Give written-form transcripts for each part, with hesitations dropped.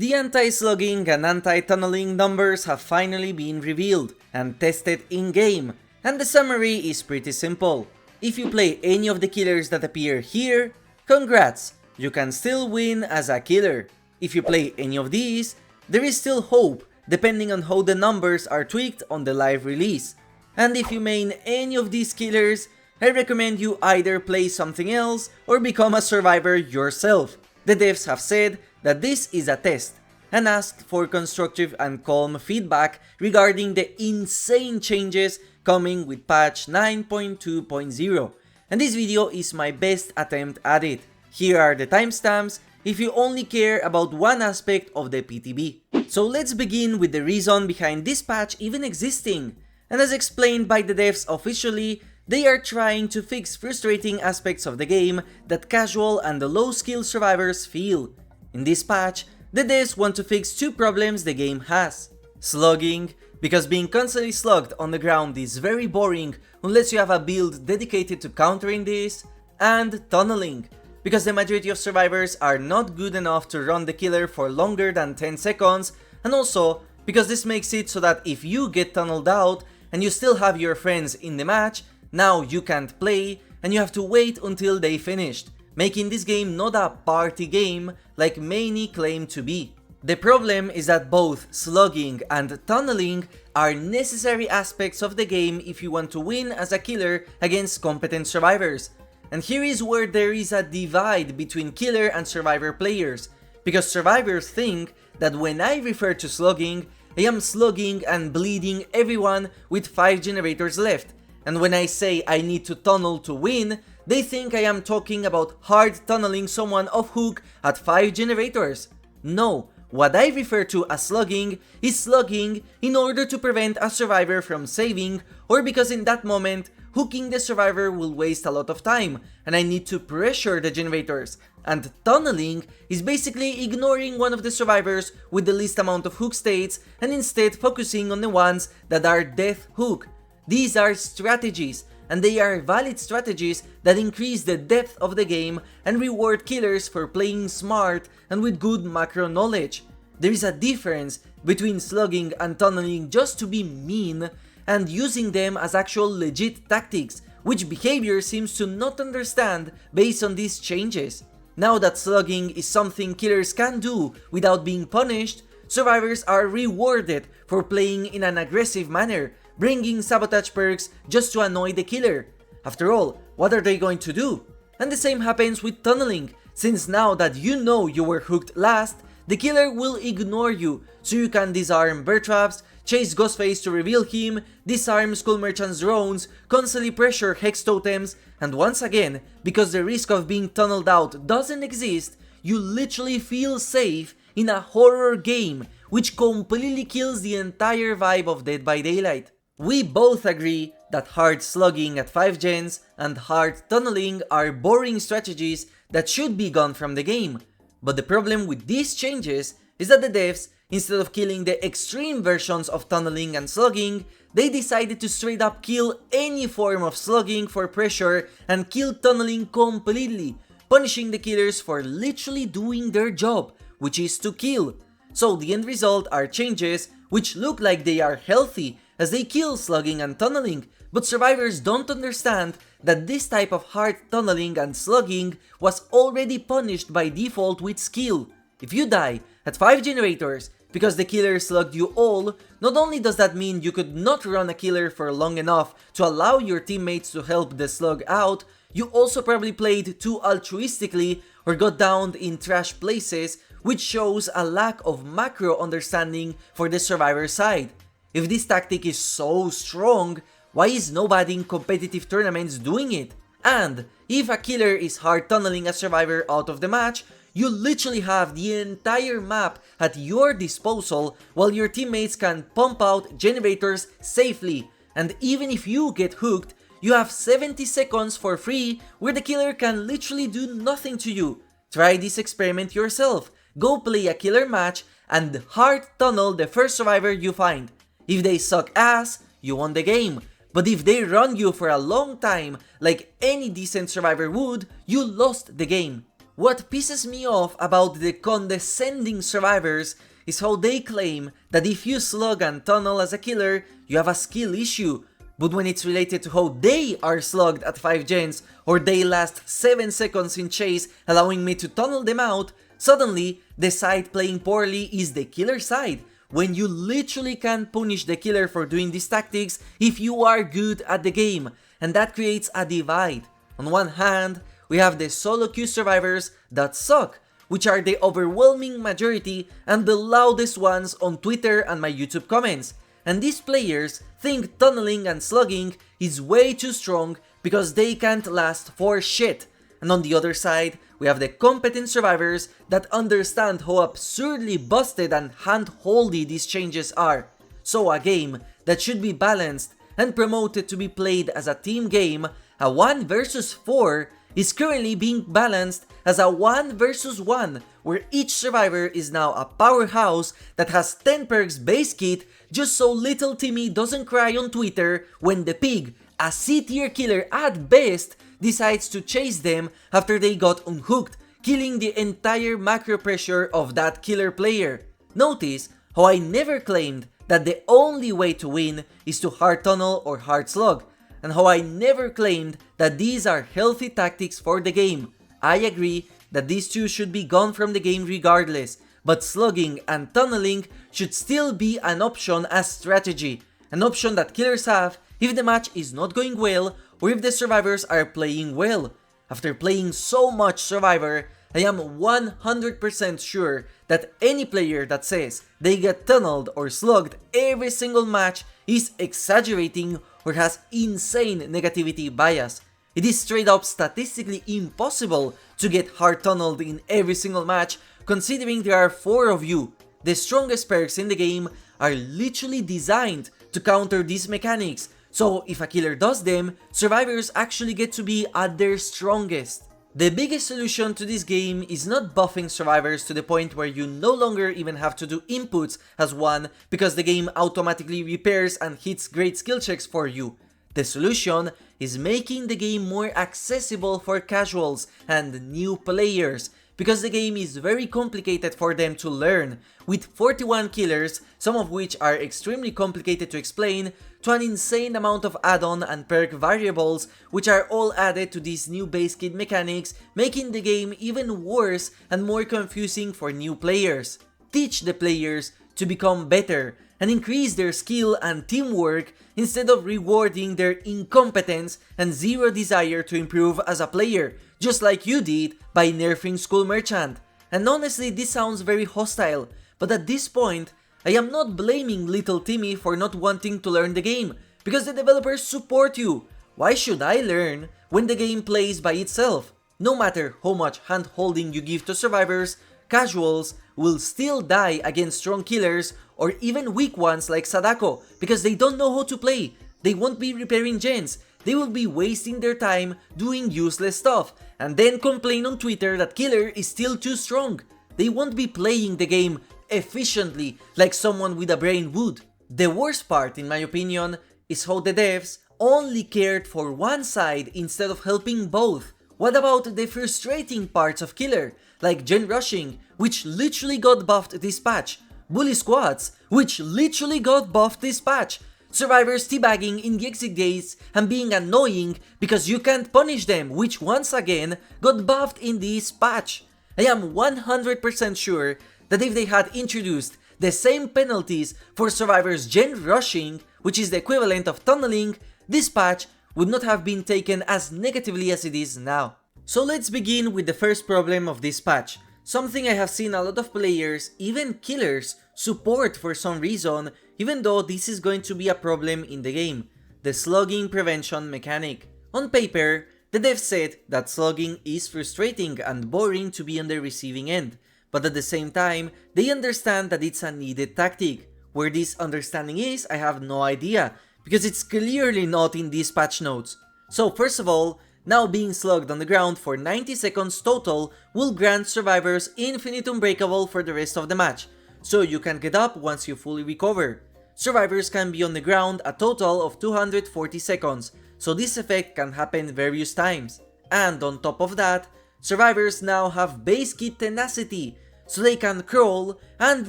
The anti-slugging and anti-tunneling numbers have finally been revealed and tested in-game, and the summary is pretty simple. If you play any of the killers that appear here, congrats, you can still win as a killer. If you play any of these, there is still hope depending on how the numbers are tweaked on the live release. And if you main any of these killers, I recommend you either play something else or become a survivor yourself. The devs have said that this is a test and asked for constructive and calm feedback regarding the insane changes coming with patch 9.2.0, and this video is my best attempt at it. Here are the timestamps if you only care about one aspect of the PTB. So let's begin with the reason behind this patch even existing, and as explained by the devs officially, they are trying to fix frustrating aspects of the game that casual and low skill survivors feel. In this patch, the devs want to fix two problems the game has. Slugging, because being constantly slugged on the ground is very boring unless you have a build dedicated to countering this, and tunneling, because the majority of survivors are not good enough to run the killer for longer than 10 seconds, and also because this makes it so that if you get tunneled out and you still have your friends in the match, now you can't play and you have to wait until they finished, making this game not a party game like many claim to be. The problem is that both slugging and tunneling are necessary aspects of the game if you want to win as a killer against competent survivors. And here is where there is a divide between killer and survivor players, because survivors think that when I refer to slugging, I am slugging and bleeding everyone with 5 generators left, and when I say I need to tunnel to win, they think I am talking about hard tunneling someone off hook at 5 generators. No, what I refer to as slugging is slugging in order to prevent a survivor from saving, or because in that moment, hooking the survivor will waste a lot of time and I need to pressure the generators. And tunneling is basically ignoring one of the survivors with the least amount of hook states and instead focusing on the ones that are death hook. These are strategies, and they are valid strategies that increase the depth of the game and reward killers for playing smart and with good macro knowledge. There is a difference between slugging and tunneling just to be mean and using them as actual legit tactics, which behavior seems to not understand based on these changes. Now that slugging is something killers can do without being punished, survivors are rewarded for playing in an aggressive manner, bringing sabotage perks just to annoy the killer. After all, what are they going to do? And the same happens with tunneling, since now that you know you were hooked last, the killer will ignore you, so you can disarm bear traps, chase Ghostface to reveal him, disarm Skull Merchant's drones, constantly pressure Hex totems, and once again, because the risk of being tunneled out doesn't exist, you literally feel safe in a horror game, which completely kills the entire vibe of Dead by Daylight. We both agree that hard slugging at 5 gens and hard tunneling are boring strategies that should be gone from the game. But the problem with these changes is that the devs, instead of killing the extreme versions of tunneling and slugging, they decided to straight up kill any form of slugging for pressure and kill tunneling completely, punishing the killers for literally doing their job, which is to kill. So the end result are changes which look like they are healthy as they kill slugging and tunneling, but survivors don't understand that this type of hard tunneling and slugging was already punished by default with skill. If you die at 5 generators because the killer slugged you all, not only does that mean you could not run a killer for long enough to allow your teammates to help the slug out, you also probably played too altruistically or got downed in trash places, which shows a lack of macro understanding for the survivor side. If this tactic is so strong, why is nobody in competitive tournaments doing it? And if a killer is hard tunneling a survivor out of the match, you literally have the entire map at your disposal while your teammates can pump out generators safely. And even if you get hooked, you have 70 seconds for free where the killer can literally do nothing to you. Try this experiment yourself. Go play a killer match and hard tunnel the first survivor you find. If they suck ass, you won the game. But if they run you for a long time, like any decent survivor would, you lost the game. What pisses me off about the condescending survivors is how they claim that if you slug and tunnel as a killer, you have a skill issue, but when it's related to how they are slugged at 5 gens or they last 7 seconds in chase allowing me to tunnel them out, suddenly the side playing poorly is the killer side, when you literally can't punish the killer for doing these tactics if you are good at the game, and that creates a divide. On one hand, we have the solo queue survivors that suck, which are the overwhelming majority and the loudest ones on Twitter and my YouTube comments. And these players think tunneling and slugging is way too strong because they can't last for shit. And on the other side, we have the competent survivors that understand how absurdly busted and hand-holdy these changes are. So a game that should be balanced and promoted to be played as a team game, a 1 versus 4, is currently being balanced as a 1 versus 1, where each survivor is now a powerhouse that has 10 perks base kit just so little Timmy doesn't cry on Twitter when the pig, a C-tier killer at best, decides to chase them after they got unhooked, killing the entire macro pressure of that killer player. Notice how I never claimed that the only way to win is to hard tunnel or hard slug, and how I never claimed that these are healthy tactics for the game. I agree that these two should be gone from the game regardless, but slugging and tunneling should still be an option as strategy, an option that killers have if the match is not going well or if the survivors are playing well. After playing so much Survivor, I am 100% sure that any player that says they get tunneled or slugged every single match is exaggerating or has insane negativity bias. It is straight up statistically impossible to get hard tunneled in every single match, considering there are 4 of you. The strongest perks in the game are literally designed to counter these mechanics, so if a killer does them, survivors actually get to be at their strongest. The biggest solution to this game is not buffing survivors to the point where you no longer even have to do inputs as one because the game automatically repairs and hits great skill checks for you. The solution is making the game more accessible for casuals and new players, because the game is very complicated for them to learn, with 41 killers, some of which are extremely complicated to explain, to an insane amount of add-on and perk variables which are all added to these new base kit mechanics, making the game even worse and more confusing for new players. Teach the players to become better and increase their skill and teamwork instead of rewarding their incompetence and zero desire to improve as a player, just like you did by nerfing School Merchant. And honestly, this sounds very hostile, but at this point, I am not blaming little Timmy for not wanting to learn the game, because the developers support you. Why should I learn when the game plays by itself? No matter how much hand-holding you give to survivors, casuals will still die against strong killers or even weak ones like Sadako, because they don't know how to play. They won't be repairing gens, they will be wasting their time doing useless stuff, and then complain on Twitter that killer is still too strong. They won't be playing the game efficiently like someone with a brain would. The worst part, in my opinion, is how the devs only cared for one side instead of helping both. What about the frustrating parts of killer, like gen rushing, which literally got buffed this patch, bully squads, which literally got buffed this patch, survivors teabagging in the exit gates and being annoying because you can't punish them, which once again got buffed in this patch. I am 100% sure that if they had introduced the same penalties for survivors gen rushing, which is the equivalent of tunneling, this patch would not have been taken as negatively as it is now. So let's begin with the first problem of this patch, something I have seen a lot of players, even killers, support for some reason, even though this is going to be a problem in the game: the slugging prevention mechanic. On paper, the devs said that slugging is frustrating and boring to be on the receiving end, but at the same time, they understand that it's a needed tactic. Where this understanding is, I have no idea, because it's clearly not in these patch notes. So first of all, now being slugged on the ground for 90 seconds total will grant survivors infinite unbreakable for the rest of the match, so you can get up once you fully recover. Survivors can be on the ground a total of 240 seconds, so this effect can happen various times. And on top of that, survivors now have base kit tenacity, so they can crawl and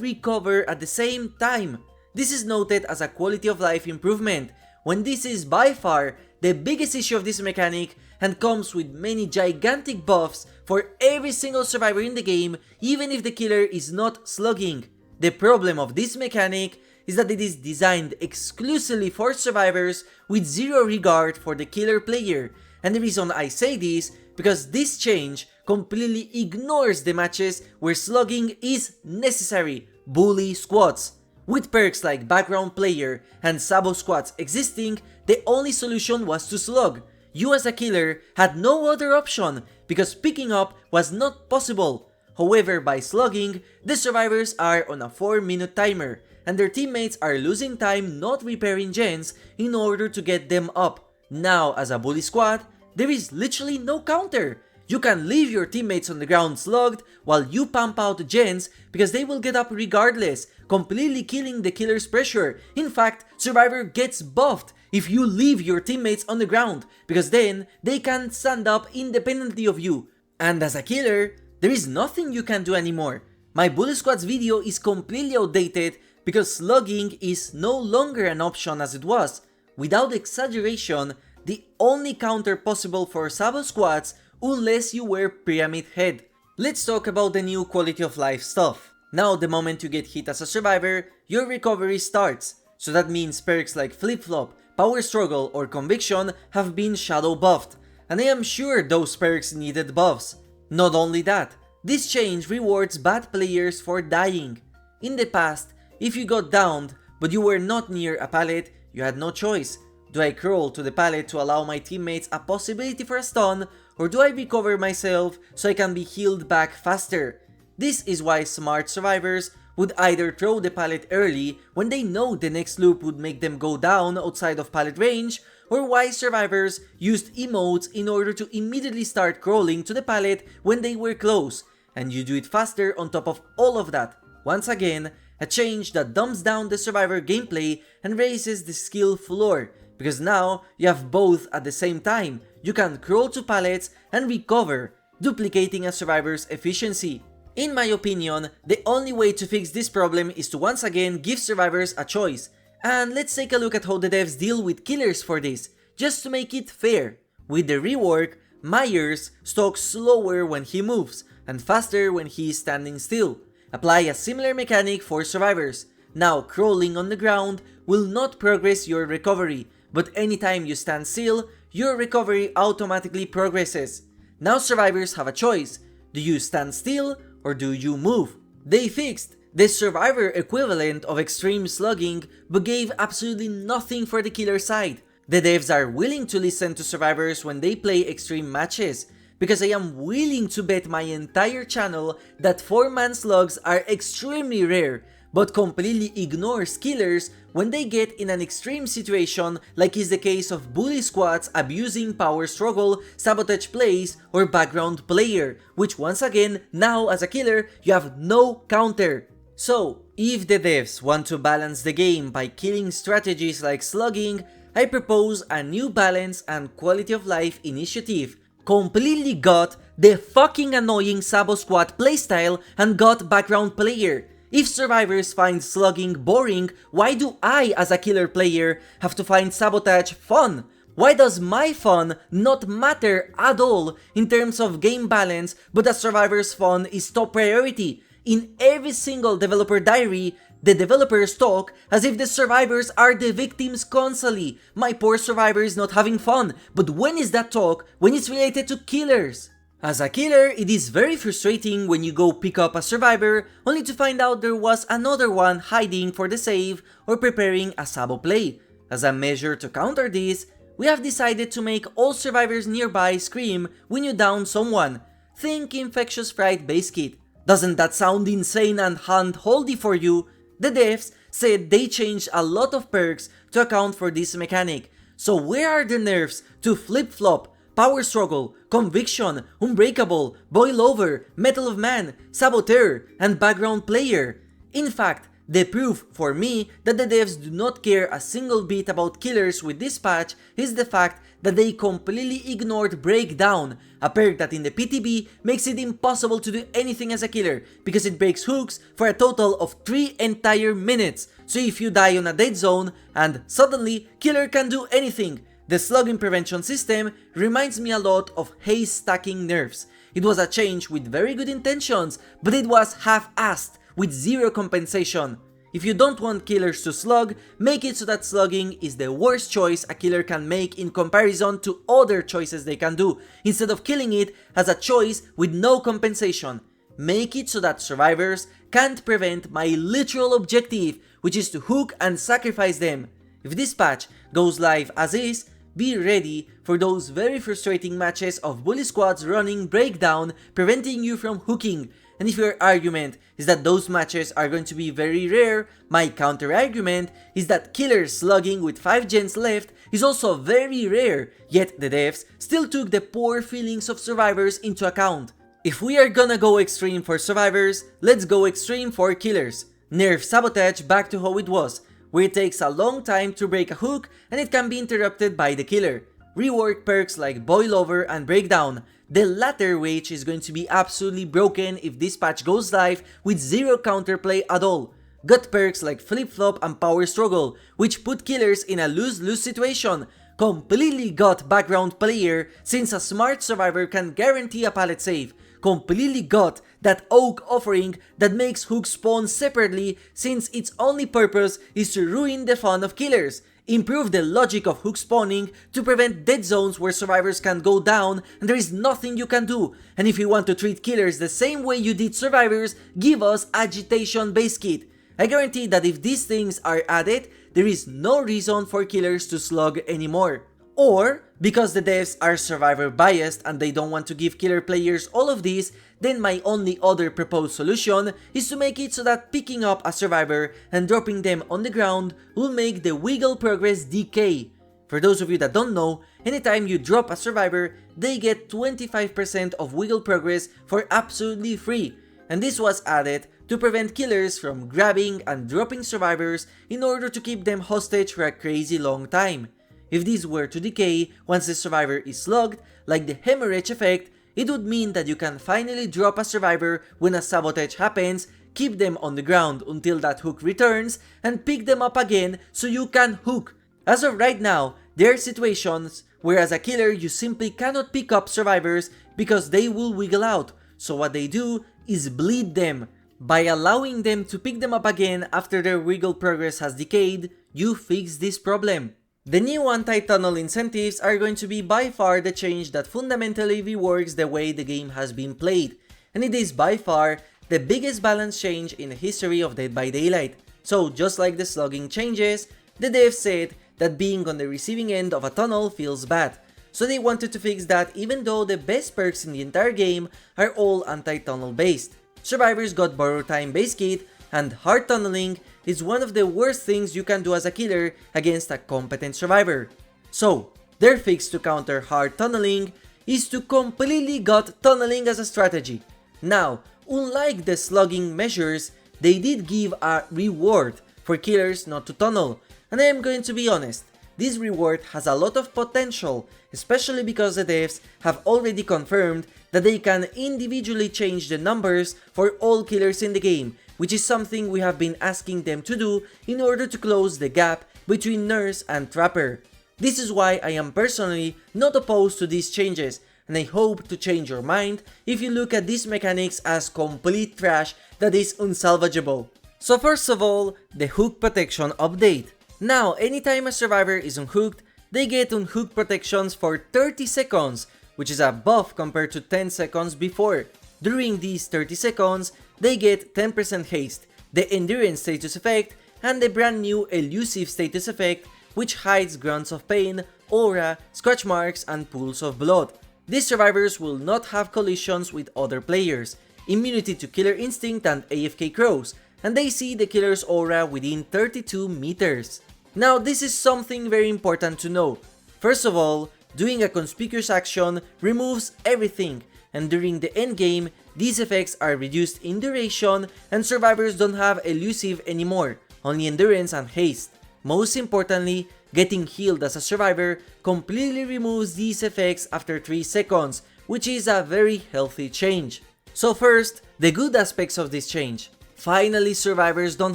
recover at the same time. This is noted as a quality of life improvement, when this is by far the biggest issue of this mechanic and comes with many gigantic buffs for every single survivor in the game, even if the killer is not slugging. The problem of this mechanic is that it is designed exclusively for survivors with zero regard for the killer player, and the reason I say this because this change completely ignores the matches where slugging is necessary, bully squads. With perks like background player and sabo squads existing, the only solution was to slug. You as a killer had no other option because picking up was not possible. However, by slugging, the survivors are on a 4-minute timer, and their teammates are losing time not repairing gens in order to get them up. Now, as a bully squad, there is literally no counter. You can leave your teammates on the ground slugged while you pump out gens because they will get up regardless, completely killing the killer's pressure. In fact, survivor gets buffed if you leave your teammates on the ground, because then they can stand up independently of you. And as a killer, there is nothing you can do anymore. My bully squad's video is completely outdated because slugging is no longer an option as it was. Without exaggeration, the only counter possible for sabo squads unless you wear pyramid head. Let's talk about the new quality of life stuff. Now the moment you get hit as a survivor, your recovery starts. So that means perks like flip-flop, power struggle or conviction have been shadow buffed. And I am sure those perks needed buffs. Not only that, this change rewards bad players for dying. In the past, if you got downed but you were not near a pallet, you had no choice. Do I crawl to the pallet to allow my teammates a possibility for a stun, or do I recover myself so I can be healed back faster? This is why smart survivors would either throw the pallet early when they know the next loop would make them go down outside of pallet range, or why survivors used emotes in order to immediately start crawling to the pallet when they were close, and you do it faster on top of all of that. Once again, a change that dumbs down the survivor gameplay and raises the skill floor, because now you have both at the same time. You can crawl to pallets and recover, duplicating a survivor's efficiency. In my opinion, the only way to fix this problem is to once again give survivors a choice. And let's take a look at how the devs deal with killers for this, just to make it fair. With the rework, Myers stalks slower when he moves, and faster when he is standing still. Apply a similar mechanic for survivors. Now crawling on the ground will not progress your recovery, but anytime you stand still, your recovery automatically progresses. Now survivors have a choice. Do you stand still or do you move? They fixed the survivor equivalent of extreme slugging but gave absolutely nothing for the killer side. The devs are willing to listen to survivors when they play extreme matches, because I am willing to bet my entire channel that 4-man slugs are extremely rare, but completely ignores killers when they get in an extreme situation, like is the case of bully squads abusing power struggle, sabotage plays, or background player, which once again, now as a killer, you have no counter. So, if the devs want to balance the game by killing strategies like slugging, I propose a new balance and quality of life initiative. Completely got the fucking annoying sabo squad playstyle and got background player. If survivors find slugging boring, why do I as a killer player have to find sabotage fun? Why does my fun not matter at all in terms of game balance, but the survivor's fun is top priority? In every single developer diary, the developers talk as if the survivors are the victims constantly. My poor survivor is not having fun, but when is that talk when it's related to killers? As a killer, it is very frustrating when you go pick up a survivor only to find out there was another one hiding for the save or preparing a sabo play. As a measure to counter this, we have decided to make all survivors nearby scream when you down someone. Think Infectious Fright base kit. Doesn't that sound insane and hand-holdy for you? The devs said they changed a lot of perks to account for this mechanic. So where are the nerfs to flip-flop, power struggle, conviction, unbreakable, boil over, metal of man, saboteur, and background player? In fact, the proof for me that the devs do not care a single bit about killers with this patch is the fact that they completely ignored Breakdown, a perk that in the PTB makes it impossible to do anything as a killer because it breaks hooks for a total of 3 entire minutes. So if you die on a dead zone and suddenly killer can do anything. The slugging prevention system reminds me a lot of haste stacking nerfs. It was a change with very good intentions, but it was half-assed with zero compensation. If you don't want killers to slug, make it so that slugging is the worst choice a killer can make in comparison to other choices they can do, instead of killing it as a choice with no compensation. Make it so that survivors can't prevent my literal objective, which is to hook and sacrifice them. If this patch goes live as is, be ready for those very frustrating matches of bully squads running Breakdown, preventing you from hooking. And if your argument is that those matches are going to be very rare, my counter argument is that killers slugging with 5 gens left is also very rare, yet the devs still took the poor feelings of survivors into account. If we are gonna go extreme for survivors, let's go extreme for killers. Nerf sabotage back to how it was, where it takes a long time to break a hook and it can be interrupted by the killer. Rework perks like Boil Over and Breakdown. The latter which is going to be absolutely broken if this patch goes live with zero counterplay at all. Gut perks like Flip Flop and Power Struggle, which put killers in a lose-lose situation. Completely got background player, since a smart survivor can guarantee a pallet save. Completely got that Oak offering that makes hooks spawn separately, since its only purpose is to ruin the fun of killers. Improve the logic of hook spawning to prevent dead zones where survivors can go down and there is nothing you can do. And if you want to treat killers the same way you did survivors, give us Agitation Base Kit. I guarantee that if these things are added, there is no reason for killers to slug anymore. Or, because the devs are survivor biased and they don't want to give killer players all of these, then my only other proposed solution is to make it so that picking up a survivor and dropping them on the ground will make the wiggle progress decay. For those of you that don't know, anytime you drop a survivor, they get 25% of wiggle progress for absolutely free. And this was added to prevent killers from grabbing and dropping survivors in order to keep them hostage for a crazy long time. If these were to decay once the survivor is slugged, like the hemorrhage effect, it would mean that you can finally drop a survivor when a sabotage happens, keep them on the ground until that hook returns, and pick them up again so you can hook. As of right now, there are situations where as a killer you simply cannot pick up survivors because they will wiggle out, so what they do is bleed them. By allowing them to pick them up again after their wiggle progress has decayed, you fix this problem. The new anti-tunnel incentives are going to be by far the change that fundamentally reworks the way the game has been played, and it is by far the biggest balance change in the history of Dead by Daylight. So just like the slugging changes, the devs said that being on the receiving end of a tunnel feels bad, so they wanted to fix that even though the best perks in the entire game are all anti-tunnel based. Survivors got Borrow Time Base Kit, and hard tunneling is one of the worst things you can do as a killer against a competent survivor. So, their fix to counter hard tunneling is to completely gut tunneling as a strategy. Now, unlike the slugging measures, they did give a reward for killers not to tunnel, and I am going to be honest, this reward has a lot of potential, especially because the devs have already confirmed that they can individually change the numbers for all killers in the game, which is something we have been asking them to do in order to close the gap between Nurse and Trapper. This is why I am personally not opposed to these changes, and I hope to change your mind if you look at these mechanics as complete trash that is unsalvageable. So first of all, the hook protection update. Now, anytime a survivor is unhooked, they get unhook protections for 30 seconds, which is a buff compared to 10 seconds before. During these 30 seconds, they get 10% haste, the endurance status effect, and the brand new elusive status effect, which hides grunts of pain, aura, scratch marks, and pools of blood. These survivors will not have collisions with other players, immunity to killer instinct and AFK crows, and they see the killer's aura within 32 meters. Now this is something very important to know. First of all, doing a conspicuous action removes everything, and during the endgame, these effects are reduced in duration and survivors don't have elusive anymore, only endurance and haste. Most importantly, Getting healed as a survivor completely removes these effects after 3 seconds, which is a very healthy change. So first, the good aspects of this change. Finally, survivors don't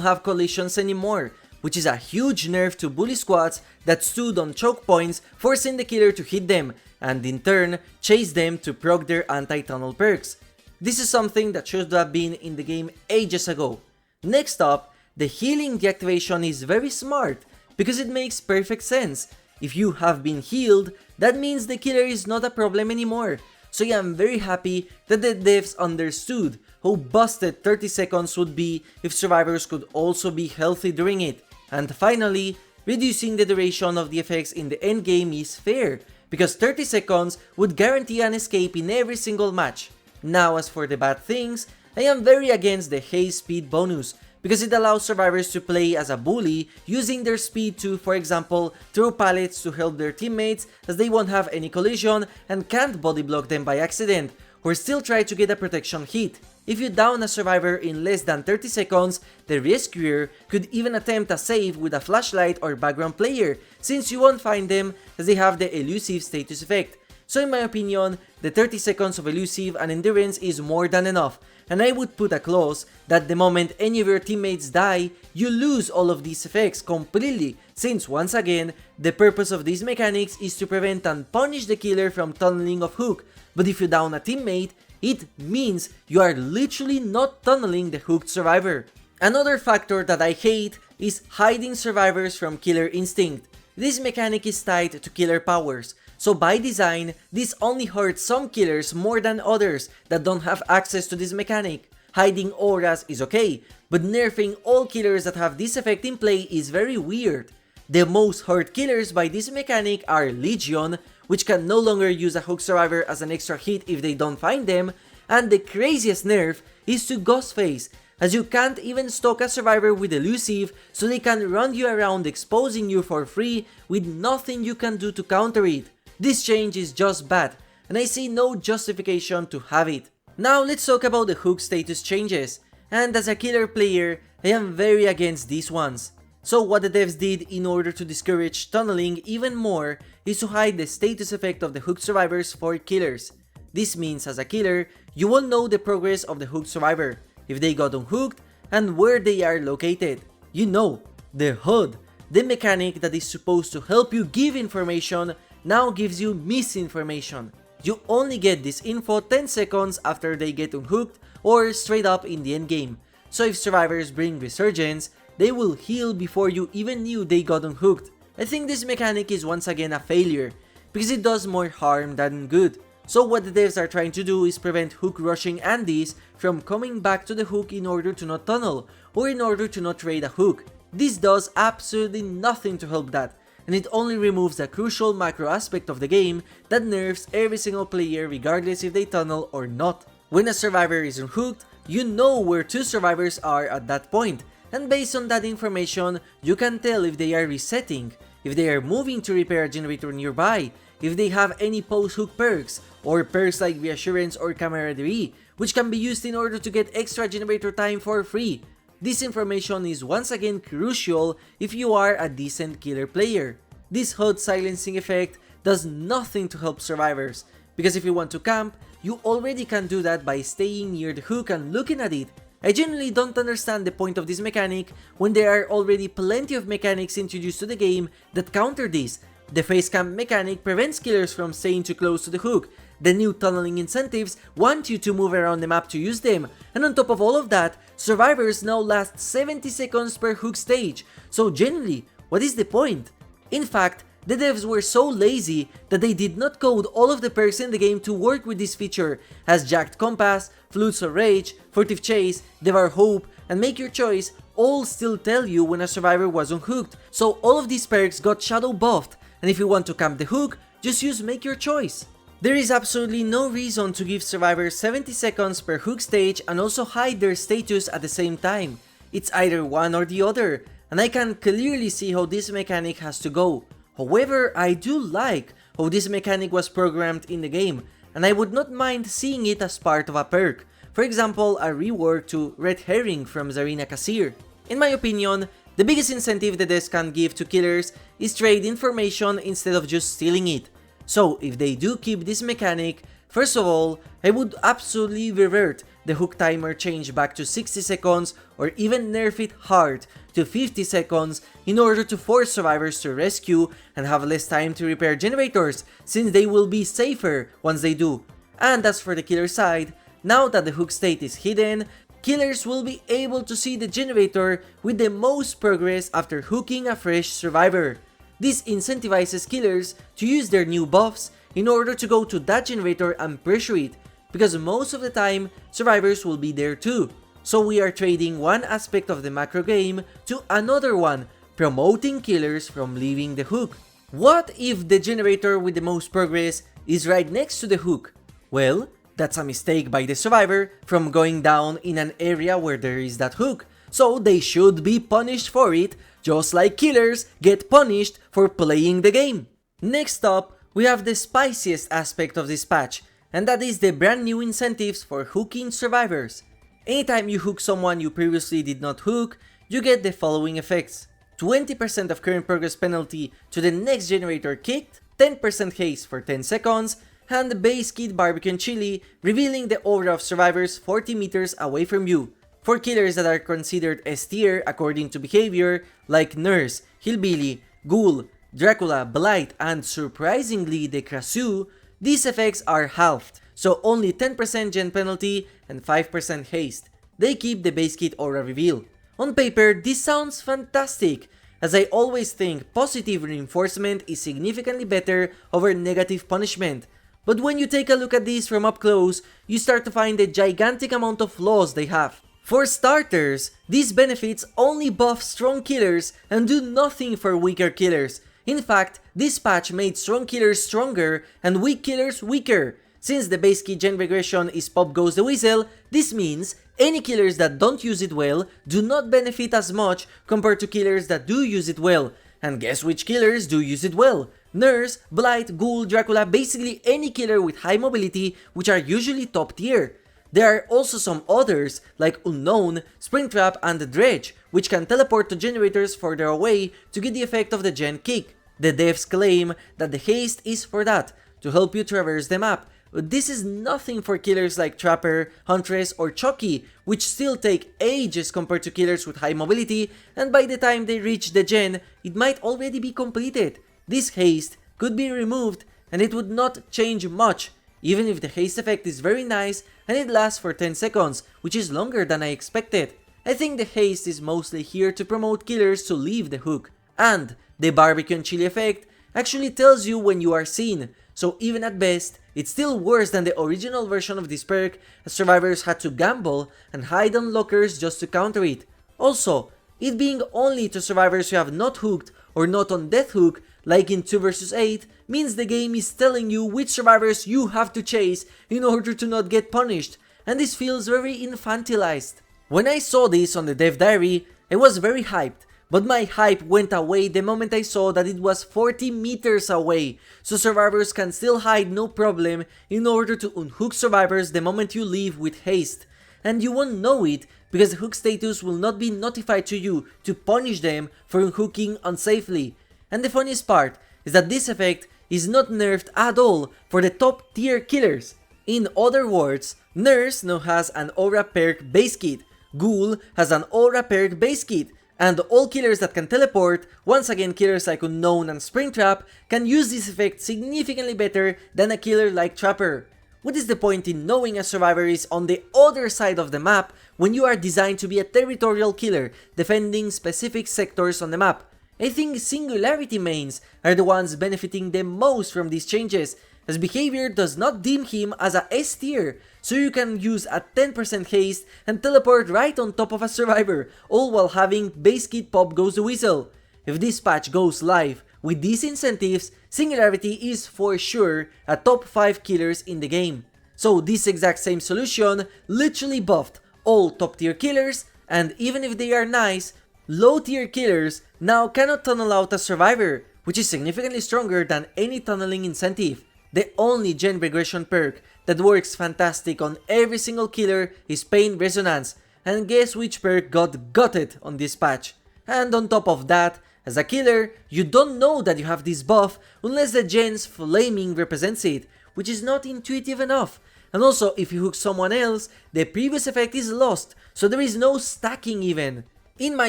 have collisions anymore, which is a huge nerf to bully squads that stood on choke points, forcing the killer to hit them, and in turn, chase them to proc their anti-tunnel perks. This is something that should have been in the game ages ago. Next up, the healing deactivation is very smart, because it makes perfect sense. If you have been healed, that means the killer is not a problem anymore. So yeah, I'm very happy that the devs understood how busted 30 seconds would be if survivors could also be healthy during it. And finally, reducing the duration of the effects in the endgame is fair, because 30 seconds would guarantee an escape in every single match. Now as for the bad things, I am very against the haste speed bonus, because it allows survivors to play as a bully using their speed to, for example, throw pallets to help their teammates as they won't have any collision and can't body block them by accident, or still try to get a protection hit. If you down a survivor in less than 30 seconds, the rescuer could even attempt a save with a flashlight or background player, since you won't find them as they have the elusive status effect. So in my opinion, the 30 seconds of elusive and endurance is more than enough, and I would put a clause that the moment any of your teammates die, you lose all of these effects completely, since once again, the purpose of these mechanics is to prevent and punish the killer from tunneling off hook, but if you down a teammate, it means you are literally not tunneling the hooked survivor. Another factor that I hate is hiding survivors from killer instinct. This mechanic is tied to killer powers, so by design, this only hurts some killers more than others that don't have access to this mechanic. Hiding auras is okay, but nerfing all killers that have this effect in play is very weird. The most hurt killers by this mechanic are Legion, which can no longer use a hook survivor as an extra hit if they don't find them, and the craziest nerf is to Ghostface, as you can't even stalk a survivor with elusive, so they can run you around exposing you for free with nothing you can do to counter it. This change is just bad, and I see no justification to have it. Now let's talk about the hook status changes, and as a killer player, I am very against these ones. So what the devs did in order to discourage tunneling even more is to hide the status effect of the hooked survivors for killers. This means as a killer, you will know the progress of the hooked survivor, if they got unhooked, and where they are located. You know, the HUD, the mechanic that is supposed to help you give information, now gives you misinformation. You only get this info 10 seconds after they get unhooked or straight up in the endgame. So if survivors bring resurgence, they will heal before you even knew they got unhooked. I think this mechanic is once again a failure, because it does more harm than good. So what the devs are trying to do is prevent hook rushing Andys from coming back to the hook in order to not tunnel, or in order to not trade a hook. This does absolutely nothing to help that, and it only removes a crucial macro aspect of the game that nerfs every single player regardless if they tunnel or not. When a survivor is unhooked, you know where two survivors are at that point, and based on that information, you can tell if they are resetting, if they are moving to repair a generator nearby, if they have any post-hook perks, or perks like Reassurance or Camaraderie, which can be used in order to get extra generator time for free. This information is once again crucial if you are a decent killer player. This HUD silencing effect does nothing to help survivors, because if you want to camp, you already can do that by staying near the hook and looking at it. I genuinely don't understand the point of this mechanic when there are already plenty of mechanics introduced to the game that counter this. The face camp mechanic prevents killers from staying too close to the hook. The new tunneling incentives want you to move around the map to use them, and on top of all of that, survivors now last 70 seconds per hook stage, so genuinely, what is the point? In fact, the devs were so lazy that they did not code all of the perks in the game to work with this feature, as Jacked Compass, Flutes of Rage, Furtive Chase, Devour Hope, and Make Your Choice all still tell you when a survivor was unhooked, so all of these perks got shadow buffed, and if you want to camp the hook, just use Make Your Choice. There is absolutely no reason to give survivors 70 seconds per hook stage and also hide their status at the same time. It's either one or the other, and I can clearly see how this mechanic has to go. However, I do like how this mechanic was programmed in the game, and I would not mind seeing it as part of a perk. For example, a rework to Red Herring from Zarina Kasir. In my opinion, The biggest incentive the devs can give to killers is trade information instead of just stealing it. So if they do keep this mechanic, first of all, I would absolutely revert the hook timer change back to 60 seconds or even nerf it hard to 50 seconds in order to force survivors to rescue and have less time to repair generators, since they will be safer once they do. And as for the killer side, now that the hook state is hidden, killers will be able to see the generator with the most progress after hooking a fresh survivor. This incentivizes killers to use their new buffs in order to go to that generator and pressure it, because most of the time survivors will be there too. So we are trading one aspect of the macro game to another one, promoting killers from leaving the hook. What if the generator with the most progress is right next to the hook? Well, that's a mistake by the survivor from going down in an area where there is that hook, so they should be punished for it, just like killers get punished for playing the game. Next up, we have the spiciest aspect of this patch, and that is the brand new incentives for hooking survivors. Anytime you hook someone you previously did not hook, you get the following effects: 20% of current progress penalty to the next generator kicked, 10% haste for 10 seconds, and the base kit barbecue and chili, revealing the aura of survivors 40 meters away from you. For killers that are considered S tier according to behavior, like Nurse, Hillbilly, Ghoul, Dracula, Blight, and surprisingly the Krasu, these effects are halved, so only 10% gen penalty and 5% haste. They keep the base kit aura reveal. On paper, this sounds fantastic, as I always think positive reinforcement is significantly better over negative punishment. But when you take a look at these from up close, you start to find the gigantic amount of flaws they have. For starters, these benefits only buff strong killers and do nothing for weaker killers. In fact, this patch made strong killers stronger and weak killers weaker. Since the base key gen regression is pop goes the whistle, this means any killers that don't use it well do not benefit as much compared to killers that do use it well. And guess which killers do use it well? Nurse, Blight, Ghoul, Dracula, basically any killer with high mobility, which are usually top tier. There are also some others like Unknown, Springtrap, and the Dredge, which can teleport to generators further away to get the effect of the gen kick. The devs claim that the haste is for that, to help you traverse the map, but this is nothing for killers like Trapper, Huntress, or Chucky, which still take ages compared to killers with high mobility, and by the time they reach the gen, it might already be completed. This haste could be removed and it would not change much, even if the haste effect is very nice and it lasts for 10 seconds, which is longer than I expected. I think the haste is mostly here to promote killers to leave the hook, and the barbecue and chili effect actually tells you when you are seen, so even at best, it's still worse than the original version of this perk, as survivors had to gamble and hide on lockers just to counter it. Also, it being only to survivors who have not hooked or not on death hook, like in 2 vs 8, means the game is telling you which survivors you have to chase in order to not get punished, and this feels very infantilized. When I saw this on the dev diary, I was very hyped, but my hype went away the moment I saw that it was 40 meters away, so survivors can still hide no problem in order to unhook survivors the moment you leave with haste. And you won't know it because the hook status will not be notified to you to punish them for unhooking unsafely. And the funniest part is that this effect is not nerfed at all for the top tier killers. In other words, Nurse now has an aura perk base kit, Ghoul has an aura perk base kit, and all killers that can teleport, once again killers like Unknown and Springtrap, can use this effect significantly better than a killer like Trapper. What is the point in knowing a survivor is on the other side of the map when you are designed to be a territorial killer defending specific sectors on the map? I think Singularity mains are the ones benefiting the most from these changes, as behavior does not deem him as a S tier, so you can use a 10% haste and teleport right on top of a survivor, all while having base kit pop goes the whistle. If this patch goes live with these incentives, Singularity is for sure a top 5 killers in the game. So this exact same solution literally buffed all top tier killers, and even if they are nice, low tier killers now cannot tunnel out a survivor, which is significantly stronger than any tunneling incentive. The only gen regression perk that works fantastic on every single killer is Pain Resonance, and guess which perk got gutted on this patch? And on top of that, as a killer, you don't know that you have this buff unless the gen's flaming represents it, which is not intuitive enough. And also, if you hook someone else, the previous effect is lost, so there is no stacking even. In my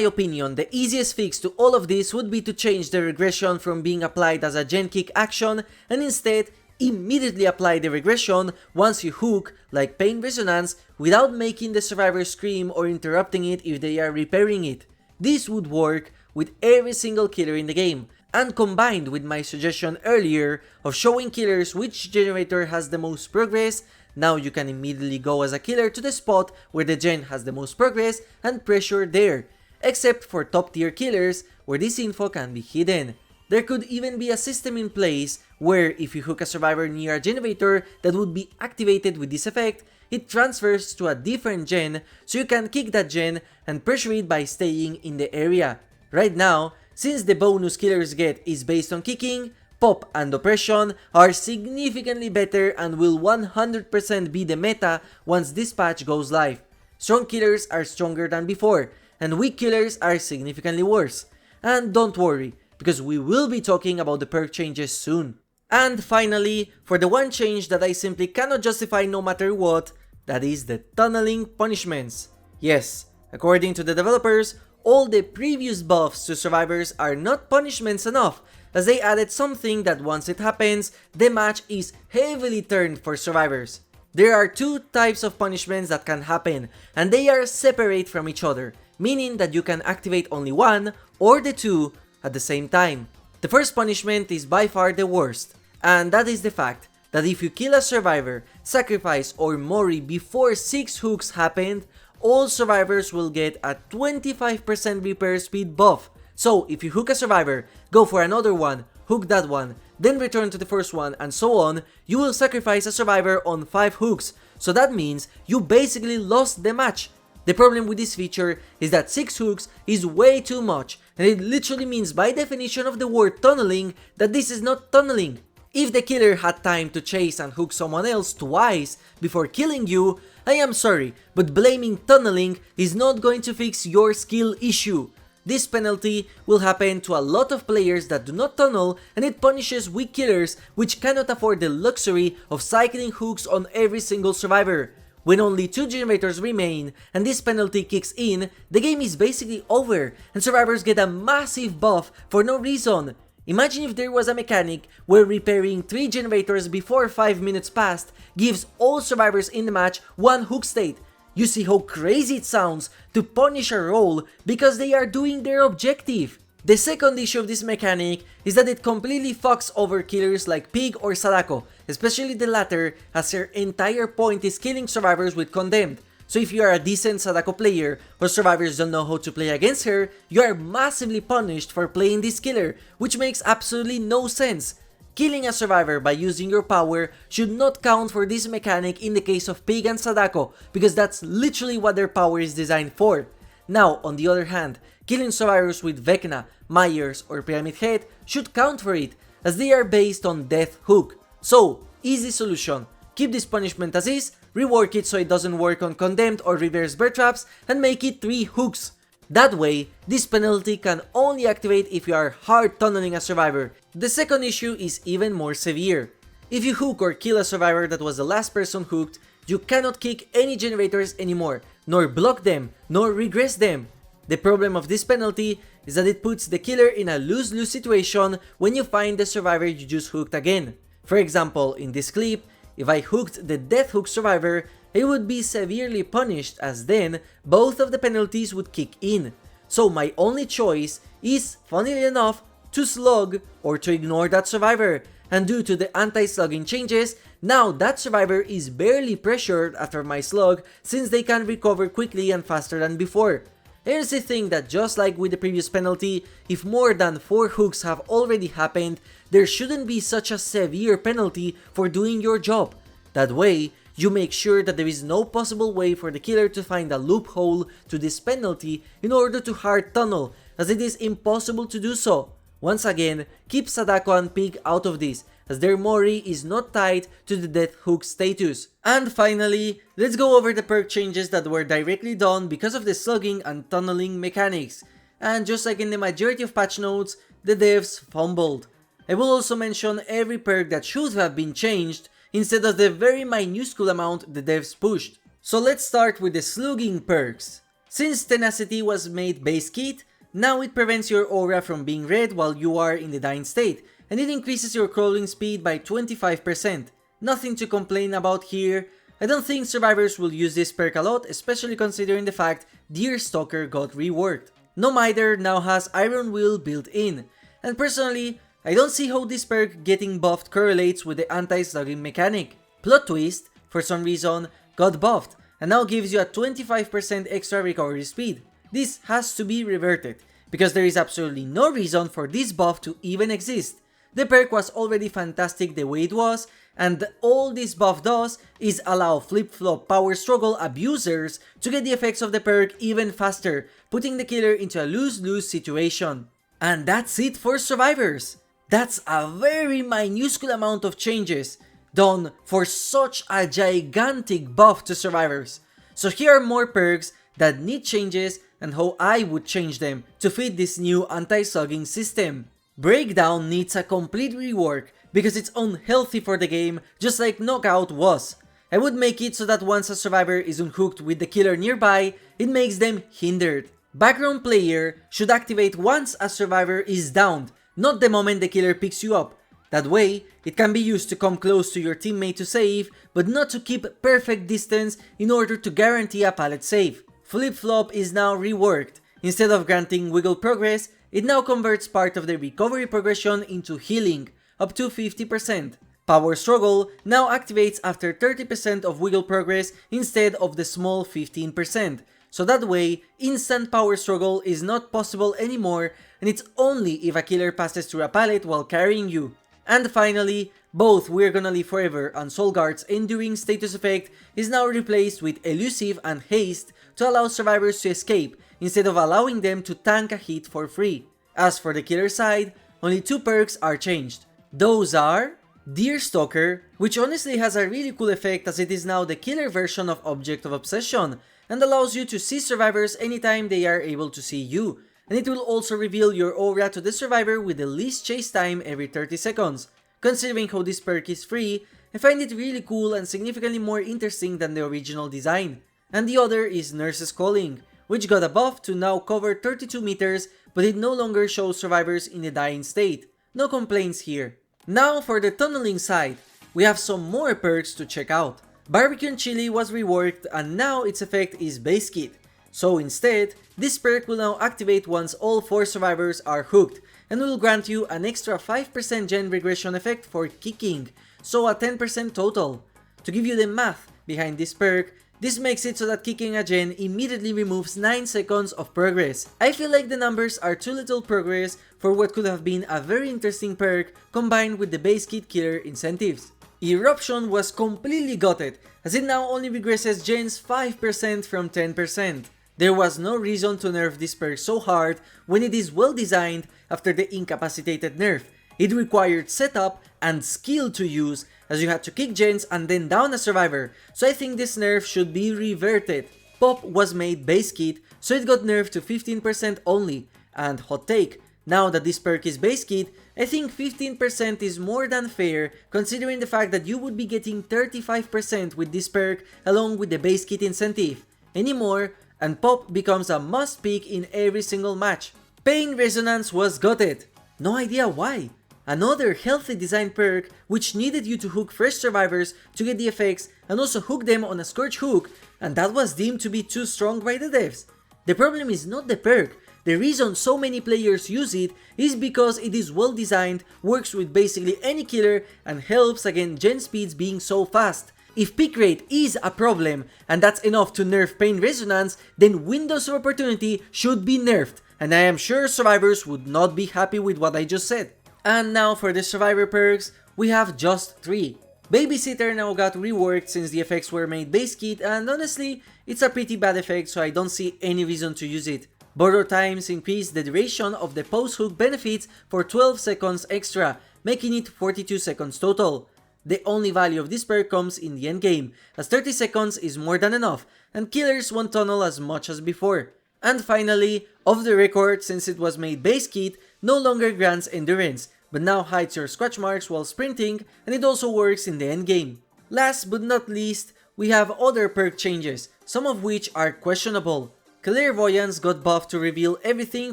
opinion, the easiest fix to all of this would be to change the regression from being applied as a gen kick action and instead immediately apply the regression once you hook, like pain resonance, without making the survivor scream or interrupting it if they are repairing it. This would work with every single killer in the game, and combined with my suggestion earlier of showing killers which generator has the most progress, now you can immediately go as a killer to the spot where the gen has the most progress and pressure there, except for top tier killers where this info can be hidden. There could even be a system in place where if you hook a survivor near a generator that would be activated with this effect, it transfers to a different gen so you can kick that gen and pressure it by staying in the area. Right now, since the bonus killers get is based on kicking, pop and oppression are significantly better and will 100% be the meta once this patch goes live. Strong killers are stronger than before, and weak killers are significantly worse. And don't worry, because we will be talking about the perk changes soon. And finally, for the one change that I simply cannot justify no matter what, that is the tunneling punishments. Yes, according to the developers, all the previous buffs to survivors are not punishments enough, as they added something that once it happens, the match is heavily turned for survivors. There are two types of punishments that can happen, and they are separate from each other, meaning that you can activate only one or the two at the same time. The first punishment is by far the worst, and that is the fact that if you kill a survivor, sacrifice or mori before 6 hooks happened, all survivors will get a 25% repair speed buff. So if you hook a survivor, go for another one, hook that one, then return to the first one and so on, you will sacrifice a survivor on 5 hooks, so that means you basically lost the match. The problem with this feature is that 6 hooks is way too much, and it literally means by definition of the word tunneling that this is not tunneling. If the killer had time to chase and hook someone else twice before killing you, I am sorry, but blaming tunneling is not going to fix your skill issue. This penalty will happen to a lot of players that do not tunnel, and it punishes weak killers which cannot afford the luxury of cycling hooks on every single survivor. When only 2 generators remain and this penalty kicks in, the game is basically over and survivors get a massive buff for no reason. Imagine if there was a mechanic where repairing 3 generators before 5 minutes passed gives all survivors in the match 1 hook state. You see how crazy it sounds to punish a role because they are doing their objective. The second issue of this mechanic is that it completely fucks over killers like Pig or Sadako, especially the latter, as her entire point is killing survivors with Condemned. So if you are a decent Sadako player or survivors don't know how to play against her, you are massively punished for playing this killer, which makes absolutely no sense. Killing a survivor by using your power should not count for this mechanic in the case of Pig and Sadako, because that's literally what their power is designed for. Now, on the other hand, killing survivors with Vecna, Myers or Pyramid Head should count for it, as they are based on Death Hook. So, easy solution. Keep this punishment as is, rework it so it doesn't work on Condemned or Reverse Bear Traps, and make it 3 hooks. That way, this penalty can only activate if you are hard tunneling a survivor. The second issue is even more severe. If you hook or kill a survivor that was the last person hooked, you cannot kick any generators anymore, nor block them, nor regress them. The problem of this penalty is that it puts the killer in a lose-lose situation when you find the survivor you just hooked again. For example, in this clip, if I hooked the Death Hook survivor, I would be severely punished, as then both of the penalties would kick in. So my only choice is, funnily enough, to slug or to ignore that survivor, and due to the anti-slugging changes, now that survivor is barely pressured after my slug since they can recover quickly and faster than before. I honestly think that just like with the previous penalty, if more than 4 hooks have already happened, there shouldn't be such a severe penalty for doing your job. That way, you make sure that there is no possible way for the killer to find a loophole to this penalty in order to hard tunnel, as it is impossible to do so. Once again, keep Sadako and Pig out of this, as their mori is not tied to the Death Hook status. And finally, let's go over the perk changes that were directly done because of the slugging and tunneling mechanics. and just like in the majority of patch notes, the devs fumbled. I will also mention every perk that should have been changed, instead of the very minuscule amount the devs pushed. So let's start with the slugging perks. Since tenacity was made base kit, now it prevents your aura from being red while you are in the dying state, and it increases your crawling speed by 25%. Nothing to complain about here. I don't think survivors will use this perk a lot, especially considering the fact Deerstalker got reworked. No Miter now has Iron Will built in, and personally, I don't see how this perk getting buffed correlates with the anti-slugging mechanic. Plot twist, for some reason, got buffed and now gives you a 25% extra recovery speed. This has to be reverted, because there is absolutely no reason for this buff to even exist. The perk was already fantastic the way it was, and all this buff does is allow flip-flop power struggle abusers to get the effects of the perk even faster, putting the killer into a lose-lose situation. And that's it for survivors! That's a very minuscule amount of changes done for such a gigantic buff to survivors. So here are more perks that need changes and how I would change them to fit this new anti-slugging system. Breakdown needs a complete rework because it's unhealthy for the game, just like Knockout was. I would make it so that once a survivor is unhooked with the killer nearby, it makes them hindered. Background player should activate once a survivor is downed, not the moment the killer picks you up. That way, it can be used to come close to your teammate to save, but not to keep perfect distance in order to guarantee a pallet save. Flip-flop is now reworked. Instead of granting wiggle progress, it now converts part of the recovery progression into healing, up to 50%. Power struggle now activates after 30% of wiggle progress instead of the small 15%. So that way, instant power struggle is not possible anymore, and it's only if a killer passes through a pallet while carrying you. And finally, both We're Gonna Live Forever and Solgard's Enduring status effect is now replaced with Elusive and Haste to allow survivors to escape, instead of allowing them to tank a hit for free. As for the killer side, only two perks are changed. Those are Deerstalker, which honestly has a really cool effect as it is now the killer version of Object of Obsession, and allows you to see survivors anytime they are able to see you, and it will also reveal your aura to the survivor with the least chase time every 30 seconds. Considering how this perk is free, I find it really cool and significantly more interesting than the original design. And the other is Nurse's Calling, which got a buff to now cover 32 meters, but it no longer shows survivors in a dying state. No complaints here. Now for the tunneling side, we have some more perks to check out. Barbecue and Chili was reworked and now its effect is base kit. So instead, this perk will now activate once all 4 survivors are hooked, and will grant you an extra 5% gen regression effect for kicking, so a 10% total. To give you the math behind this perk, this makes it so that kicking a gen immediately removes 9 seconds of progress. I feel like the numbers are too little progress for what could have been a very interesting perk combined with the base kit killer incentives. Eruption was completely gutted, as it now only regresses gens 5% from 10%. There was no reason to nerf this perk so hard when it is well designed after the incapacitated nerf. It required setup and skill to use, as you had to kick gens and then down a survivor, so I think this nerf should be reverted. Pop was made base kit, so it got nerfed to 15% only, and hot take, now that this perk is base kit, I think 15% is more than fair considering the fact that you would be getting 35% with this perk along with the base kit incentive. Anymore, and Pop becomes a must pick in every single match. Pain Resonance was gutted. No idea why. Another healthy design perk which needed you to hook fresh survivors to get the effects and also hook them on a Scourge hook, and that was deemed to be too strong by the devs. The problem is not the perk. The reason so many players use it is because it is well designed, works with basically any killer, and helps against gen speeds being so fast. If pick rate is a problem, and that's enough to nerf Pain Resonance, then Windows of Opportunity should be nerfed, and I am sure survivors would not be happy with what I just said. And now for the survivor perks, we have just 3. Babysitter now got reworked since the effects were made base kit, and honestly, it's a pretty bad effect, so I don't see any reason to use it. Borrow times increase the duration of the post-hook benefits for 12 seconds extra, making it 42 seconds total. The only value of this perk comes in the endgame, as 30 seconds is more than enough, and killers won't tunnel as much as before. And finally, off the record, since it was made base kit, no longer grants endurance, but now hides your scratch marks while sprinting, and it also works in the endgame. Last but not least, we have other perk changes, some of which are questionable. Clairvoyance got buffed to reveal everything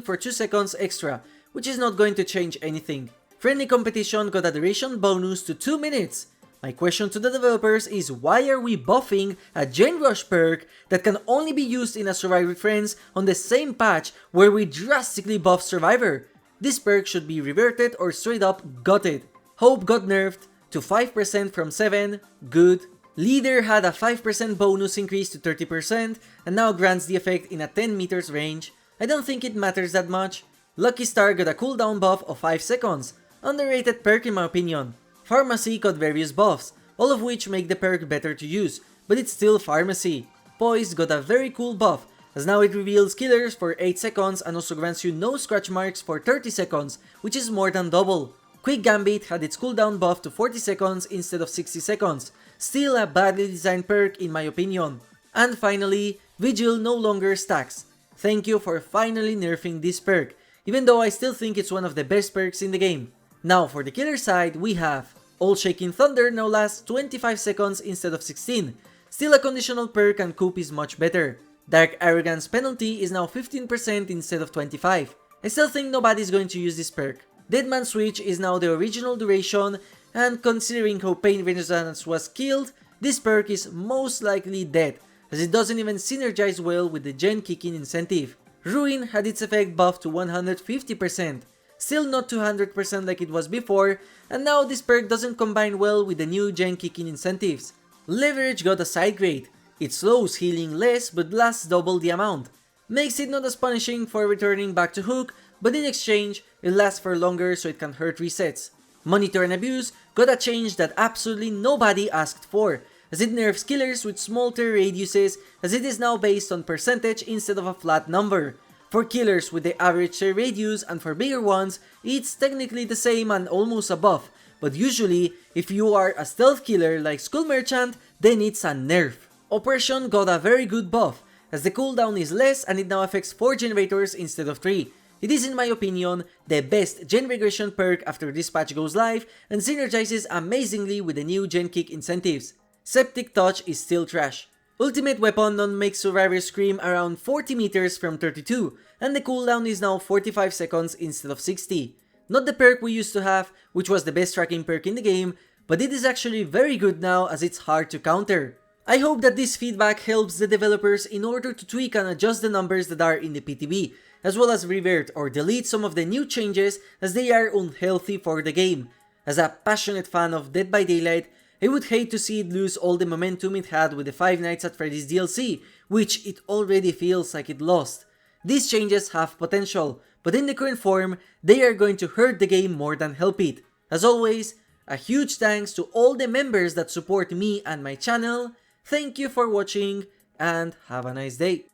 for 2 seconds extra, which is not going to change anything. Friendly competition got a duration bonus to 2 minutes. My question to the developers is, why are we buffing a Gen Rush perk that can only be used in a Survivor with Friends on the same patch where we drastically buff Survivor? This perk should be reverted or straight up gutted. Hope got nerfed to 5% from 7, good. Leader had a 5% bonus increase to 30% and now grants the effect in a 10 meters range. I don't think it matters that much. Lucky Star got a cooldown buff of 5 seconds, underrated perk in my opinion. Pharmacy got various buffs, all of which make the perk better to use, but it's still Pharmacy. Poise got a very cool buff, as now it reveals killers for 8 seconds and also grants you no scratch marks for 30 seconds, which is more than double. Quick Gambit had its cooldown buff to 40 seconds instead of 60 seconds, still a badly designed perk in my opinion. And finally, Vigil no longer stacks. Thank you for finally nerfing this perk, even though I still think it's one of the best perks in the game. Now for the killer side, we have All Shaking Thunder now lasts 25 seconds instead of 16. Still a conditional perk and Coop is much better. Dark Arrogance penalty is now 15% instead of 25. I still think nobody's going to use this perk. Deadman Switch is now the original duration, and considering how Pain Resonance was killed, this perk is most likely dead, as it doesn't even synergize well with the gen kicking incentive. Ruin had its effect buffed to 150%. Still not 200% like it was before, and now this perk doesn't combine well with the new gen kicking incentives. Leverage got a side grade. It slows healing less but lasts double the amount. Makes it not as punishing for returning back to hook, but in exchange, it lasts for longer so it can hurt resets. Monitor and Abuse got a change that absolutely nobody asked for, as it nerfs killers with small tear radiuses, as it is now based on percentage instead of a flat number. For killers with the average tear radius and for bigger ones, it's technically the same and almost a buff, but usually, if you are a stealth killer like Skull Merchant, then it's a nerf. Oppression got a very good buff, as the cooldown is less and it now affects 4 generators instead of 3. It is in my opinion the best gen regression perk after this patch goes live and synergizes amazingly with the new gen kick incentives. Septic Touch is still trash. Ultimate Weapon non makes Survivor scream around 40 meters from 32, and the cooldown is now 45 seconds instead of 60. Not the perk we used to have, which was the best tracking perk in the game, but it is actually very good now as it's hard to counter. I hope that this feedback helps the developers in order to tweak and adjust the numbers that are in the PTB, as well as revert or delete some of the new changes as they are unhealthy for the game. As a passionate fan of Dead by Daylight, I would hate to see it lose all the momentum it had with the Five Nights at Freddy's DLC, which it already feels like it lost. These changes have potential, but in the current form, they are going to hurt the game more than help it. As always, a huge thanks to all the members that support me and my channel. Thank you for watching, and have a nice day.